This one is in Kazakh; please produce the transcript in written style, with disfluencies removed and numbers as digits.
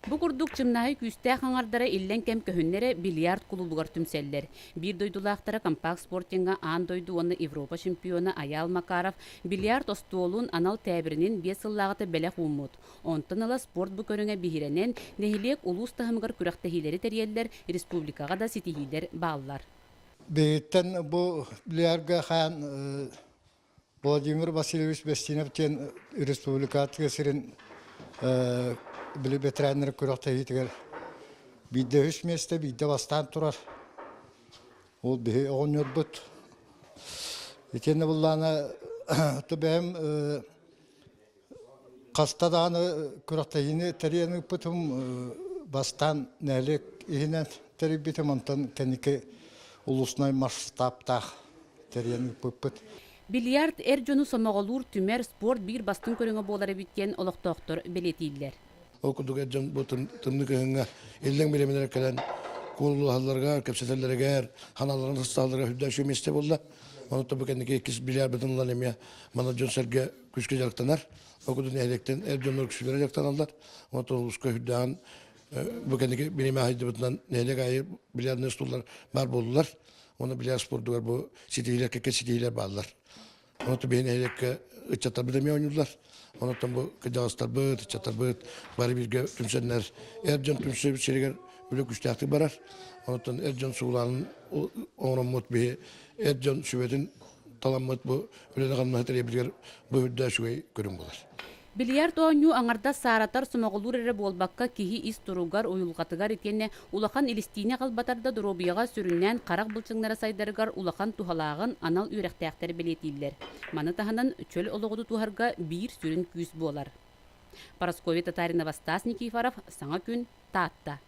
Бу курдук чымнаһы күстә хаңардара иллен кем көһүннәре бильярд клубугар түмсәлләр. Бир дойдулаактара компакт спортинга ан дойду оны Европа чемпионы Аял Макаров бильярд остуолун анал тәбиринин 5 ыллагыты бәлә хуммут. Онтон ала спорт бу көрүңә бихиренен нехилек улус тахымгар күрәктәһиләре тәрьялләр республикага да ситиһиләр бааллар. Бейттен бу бильярдга хан Владимир Васильевич Бестинов тен республикатыга сирин биле тренер күрәктәһитер. Бидде 3 месте бидде бастан турар. Ол бе оннор бут. Икенне булланы төбәм кастаданы күрәктәһине тәрияне путум бастан нәлек иһинен тәрбитем онтан кәнике улусной масштабта тәрияне пуппут. Бильярд эрҗону самоголур түмәр спорт бир бастын көрүңә болары биткән олоктоктор белетилләр. Окудук эджон бу тымны көңгә элдән белемнәр калан кулларга, кепсәләргә, ханаларны сталларга хүддәшү месте булды. Аны табы кенеке кис бильярд битенләр эмя, мана Джонсерге күчкә жактанар. Окудун электен эрҗонлар күчкә жактаналар. Аны тулышка хүддән бу кенеке белеме хайды битен нелек айыр бильярдны стуллар бар булдылар. Аны бильярд спортугар бу ситилер кеке ситилер баллар. Аны табы элек ичатар белеме ойнадылар. Аны табы кыдастар бит, ичатар бит, бары бирге түмсәннәр. Эрҗон түмсә серегер бүлек күчтәкти барар. Аны эрҗон суларын оңромот бе эрҗон сүбетин таламмат бу үләгән мәһәтәле билгәр бу хүддә шуй күрен булар. Бильярд ойну аңарда саратар сумоголур эре болбакка киһи ис туругар уюлгатыгар итенне улахан илистине калбатарда дробияга сүрүннән карак булчыңнары сайдарыгар улахан тухалагын анал үрәхтәктәр белетилләр. Маны таһанан чөл ологуду туһарга бир сүрүн күз болар. Парасковия Татаринова, Стас Никифоров, Саңа күн, Таатта.